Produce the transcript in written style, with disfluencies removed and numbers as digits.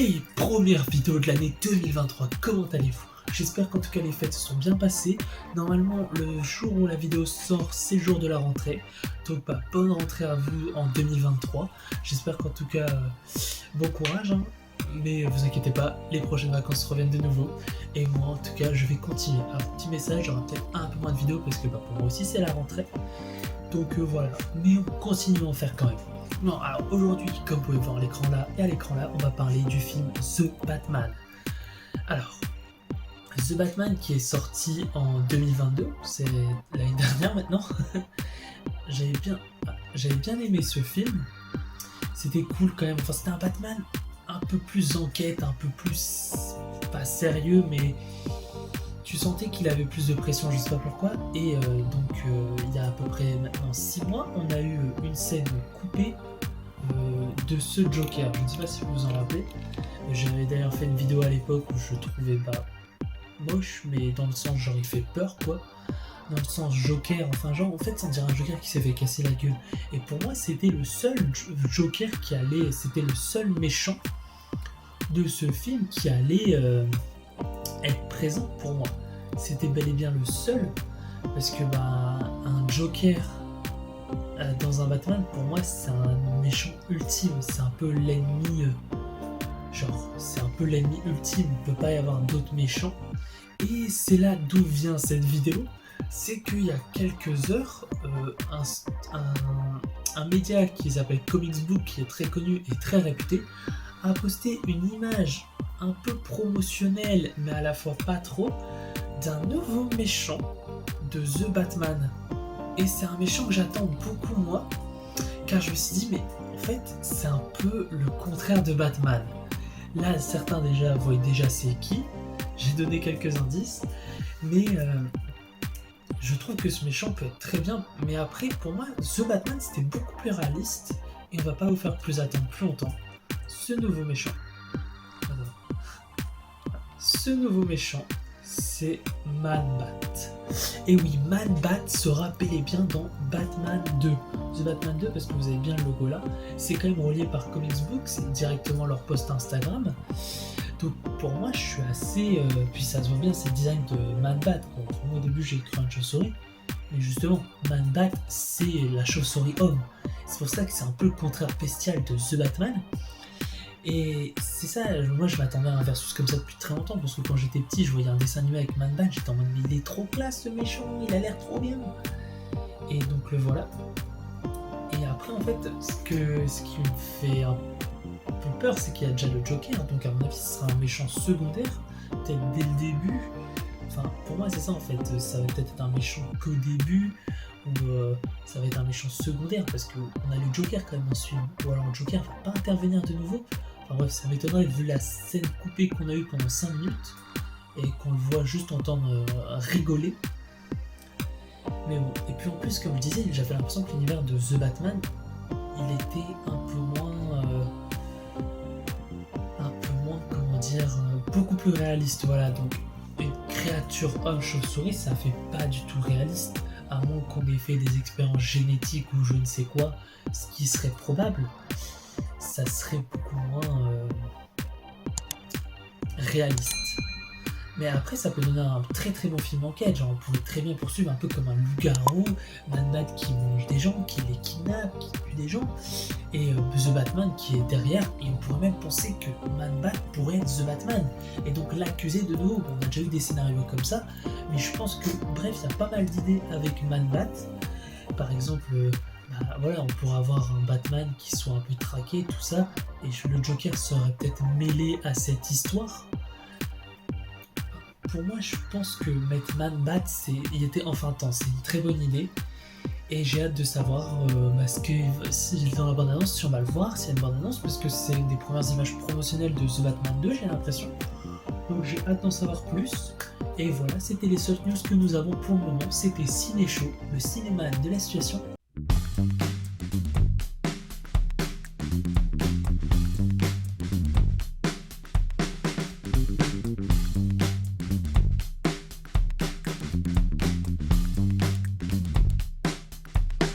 Hey, première vidéo de l'année 2023, comment allez-vous? J'espère qu'en tout cas les fêtes se sont bien passées. Normalement, le jour où la vidéo sort, c'est le jour de la rentrée. Donc bonne rentrée à vous en 2023. J'espère qu'en tout cas, bon courage, hein. Mais vous inquiétez pas, les prochaines vacances reviennent de nouveau. Et moi en tout cas, je vais continuer. Un petit message, j'aurai peut-être un peu moins de vidéos parce que pour moi aussi c'est la rentrée. Donc voilà, mais on continue à en faire quand même. Non, alors aujourd'hui, comme vous pouvez voir à l'écran là et à l'écran là, on va parler du film The Batman. Alors, The Batman qui est sorti en 2022, c'est l'année dernière maintenant. J'avais bien aimé ce film. C'était cool quand même. Enfin, c'était un Batman un peu plus enquête, un peu plus pas sérieux, mais tu sentais qu'il avait plus de pression, je sais pas pourquoi. Et il y a à peu près maintenant 6 mois, on a eu une scène coupée de ce Joker. Je ne sais pas si vous vous en rappelez. J'avais d'ailleurs fait une vidéo à l'époque où je trouvais moche, mais dans le sens genre il fait peur quoi. Dans le sens Joker, enfin genre en fait ça dirait un Joker qui s'est fait casser la gueule. Et pour moi c'était le seul Joker qui allait, c'était le seul méchant de ce film qui allait être présent pour moi. C'était bel et bien le seul, parce que un Joker dans un Batman, pour moi c'est un méchant ultime, c'est un peu l'ennemi, c'est un peu l'ennemi ultime, il ne peut pas y avoir d'autres méchants. Et c'est là d'où vient cette vidéo, c'est qu'il y a quelques heures, un média qui s'appelle Comics Book, qui est très connu et très réputé, a posté une image un peu promotionnelle, mais à la fois pas trop, d'un nouveau méchant de The Batman. Et c'est un méchant que j'attends beaucoup moi, car je me suis dit, mais en fait, c'est un peu le contraire de Batman. Là, certains voient déjà c'est qui, j'ai donné quelques indices, mais je trouve que ce méchant peut être très bien. Mais après, pour moi, The Batman, c'était beaucoup plus réaliste, et on va pas vous faire attendre plus longtemps. Ce nouveau méchant, c'est Man-Bat. Et oui, Man-Bat sera bel et bien dans Batman 2. The Batman 2, parce que vous avez bien le logo là, c'est quand même relié par Comics Book, c'est directement leur post Instagram. Donc pour moi, je suis assez... puis ça se voit bien, c'est le design de Man-Bat. Bon, moi au début, j'ai écrit une chauve-souris, mais justement, Man-Bat, c'est la chauve-souris homme. C'est pour ça que c'est un peu le contraire bestial de The Batman. Et c'est ça, moi je m'attendais à un versus comme ça depuis très longtemps, parce que quand j'étais petit, je voyais un dessin animé avec Man-Bat, j'étais en mode mais il est trop classe ce méchant, il a l'air trop bien. Et donc le voilà. Et après en fait, ce qui me fait un peu peur, c'est qu'il y a déjà le Joker, donc à mon avis ce sera un méchant secondaire, peut-être dès le début. Enfin pour moi c'est ça en fait, ça va peut-être être un méchant qu'au début, ou ça va être un méchant secondaire, parce qu'on a le Joker quand même en film, ou alors le Joker va pas intervenir de nouveau. Enfin bref, ça m'étonnerait vu la scène coupée qu'on a eue pendant 5 minutes, et qu'on le voit juste entendre rigoler. Mais bon, et puis en plus comme je disais, j'avais l'impression que l'univers de The Batman, il était un peu moins, comment dire, beaucoup plus réaliste, voilà. Donc une créature homme chauve-souris, ça fait pas du tout réaliste, à moins qu'on ait fait des expériences génétiques ou je ne sais quoi, ce qui serait probable, ça serait beaucoup moins réaliste. Mais après, ça peut donner un très très bon film enquête, genre on pourrait très bien poursuivre un peu comme un loup-garou, Man-Bat qui mange des gens, qui les kidnappe, qui tue des gens, et The Batman qui est derrière, et on pourrait même penser que Man-Bat pourrait être The Batman, et donc l'accuser de nouveau. On a déjà eu des scénarios comme ça, mais je pense que, bref, il y a pas mal d'idées avec Man-Bat. Par exemple, voilà, on pourrait avoir un Batman qui soit un peu traqué, tout ça, et le Joker serait peut-être mêlé à cette histoire. Pour moi, je pense que mettre Man-Bat, il était enfin temps, c'est une très bonne idée. Et j'ai hâte de savoir si dans la bande-annonce, si on va le voir, s'il y a une bande-annonce, parce que c'est une des premières images promotionnelles de The Batman 2, j'ai l'impression. Donc j'ai hâte d'en savoir plus. Et voilà, c'était les seules news que nous avons pour le moment. C'était Ciné Show, le cinéma de la situation.